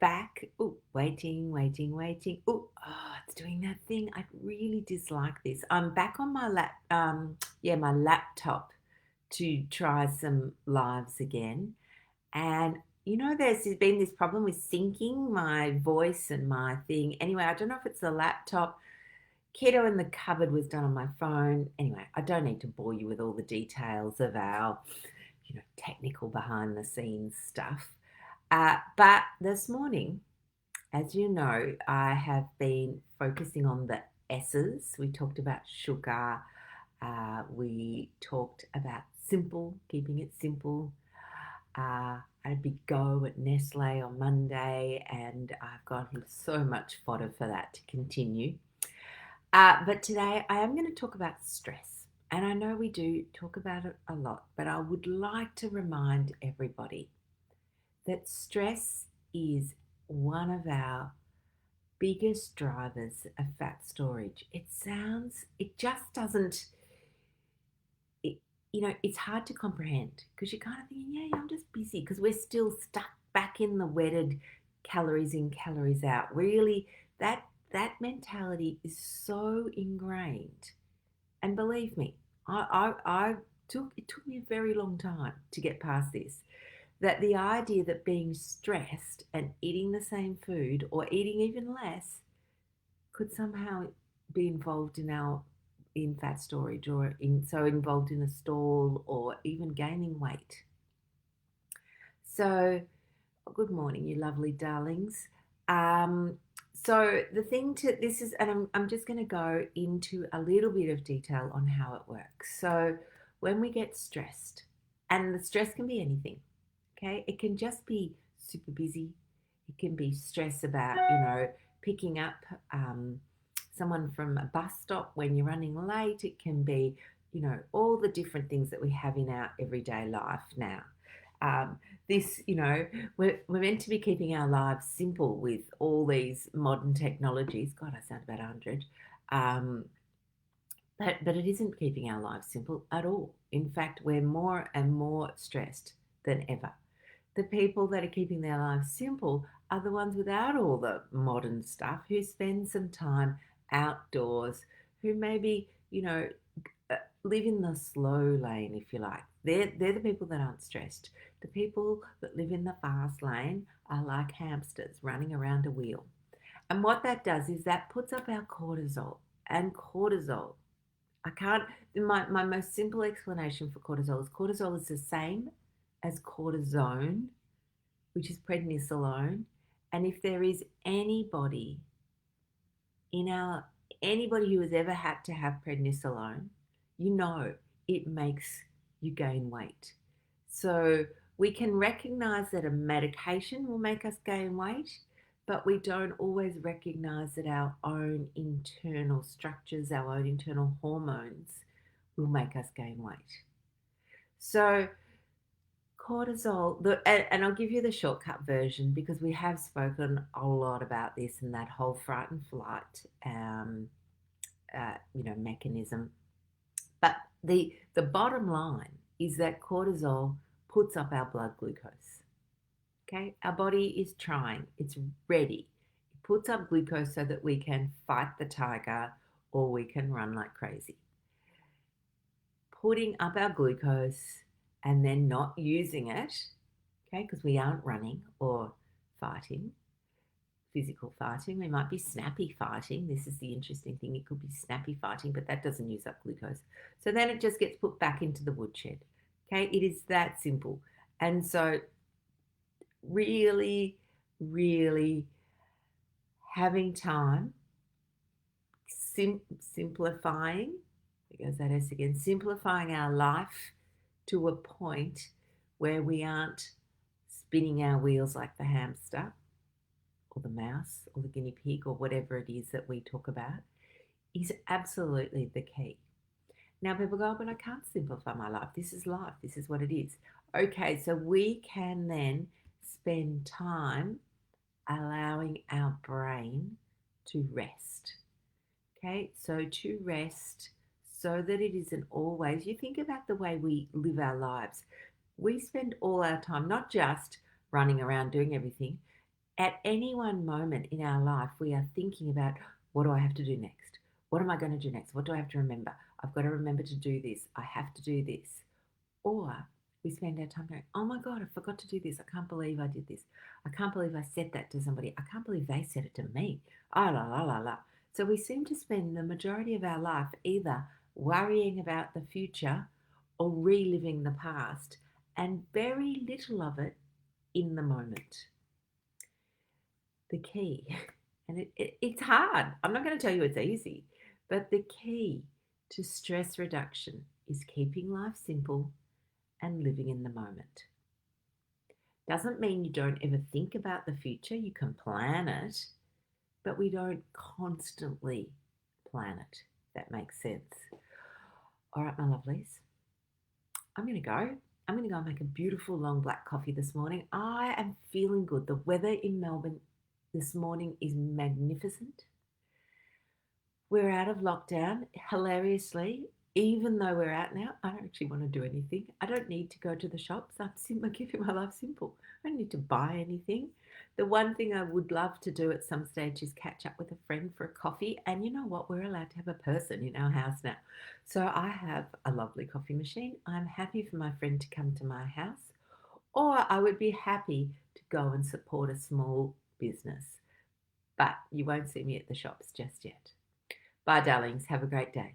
back. Oh, waiting. Oh, it's doing that thing. I really dislike this. I'm back on my my laptop to try some lives again. And there's been this problem with syncing my voice and my thing. Anyway, I don't know if it's the laptop. Keto in the cupboard was done on my phone. Anyway, I don't need to bore you with all the details of our, technical behind the scenes stuff. But this morning, as you know, I have been focusing on the S's. We talked about sugar. We talked about simple, keeping it simple. I had a big go at Nestle on Monday, and I've got so much fodder for that to continue. But today I am going to talk about stress. And I know we do talk about it a lot, but I would like to remind everybody that stress is one of our biggest drivers of fat storage. It just doesn't, it's hard to comprehend because you're kind of thinking, yeah, I'm just busy because we're still stuck back in the wedded calories in, calories out. Really, that mentality is so ingrained. And believe me, it took me a very long time to get past this. That the idea that being stressed and eating the same food or eating even less could somehow be involved in fat storage or involved in a stall or even gaining weight. So, good morning, you lovely darlings. So the thing to this is, and I'm just going to go into a little bit of detail on how it works. So when we get stressed, and the stress can be anything, okay? It can just be super busy. It can be stress about, picking up someone from a bus stop when you're running late. It can be, all the different things that we have in our everyday life now. This, we're meant to be keeping our lives simple with all these modern technologies. God, I sound about 100. But it isn't keeping our lives simple at all. In fact, we're more and more stressed than ever. The people that are keeping their lives simple are the ones without all the modern stuff, who spend some time outdoors, who maybe, live in the slow lane, if you like. They're the people that aren't stressed. The people that live in the fast lane are like hamsters running around a wheel. And what that does is that puts up our cortisol. And cortisol, my most simple explanation for cortisol is the same as cortisone, which is prednisolone. And if there is anybody who has ever had to have prednisolone, it makes you gain weight. So we can recognize that a medication will make us gain weight, but we don't always recognize that our own internal structures, our own internal hormones will make us gain weight. So cortisol, and I'll give you the shortcut version because we have spoken a lot about this and that whole fright and flight, mechanism. But the bottom line is that cortisol puts up our blood glucose. Okay, our body is trying, it's ready. It puts up glucose so that we can fight the tiger or we can run like crazy. Putting up our glucose and then not using it, okay, because we aren't running or fighting, physical fighting. We might be snappy fighting. This is the interesting thing. It could be snappy fighting, but that doesn't use up glucose. So then it just gets put back into the woodshed. Okay, it is that simple. And so really, really having time, simplifying, there goes that S again, simplifying our life to a point where we aren't spinning our wheels like the hamster or the mouse or the guinea pig or whatever it is that we talk about is absolutely the key. Now people go, but I can't simplify my life. This is life. This is what it is. Okay, so we can then spend time allowing our brain to rest. Okay, so to rest so that it isn't always, you think about the way we live our lives. We spend all our time not just running around doing everything. At any one moment in our life, we are thinking about, what do I have to do next? What am I going to do next? What do I have to remember? I've got to remember to do this. I have to do this. Or we spend our time going, oh my God, I forgot to do this. I can't believe I did this. I can't believe I said that to somebody. I can't believe they said it to me. Ah, la, la, la, la. So we seem to spend the majority of our life either worrying about the future or reliving the past, and very little of it in the moment. The key, and it's hard. I'm not going to tell you it's easy, but the key to stress reduction is keeping life simple and living in the moment. Doesn't mean you don't ever think about the future. You can plan it, but we don't constantly plan it. If that makes sense. All right, my lovelies, I'm going to go. I'm going to go and make a beautiful long black coffee this morning. I am feeling good. The weather in Melbourne this morning is magnificent. We're out of lockdown, hilariously. Even though we're out now, I don't actually want to do anything. I don't need to go to the shops. I'm keeping my life simple. I don't need to buy anything. The one thing I would love to do at some stage is catch up with a friend for a coffee. And you know what? We're allowed to have a person in our house now. So I have a lovely coffee machine. I'm happy for my friend to come to my house, or I would be happy to go and support a small business. But you won't see me at the shops just yet. Bye, darlings. Have a great day.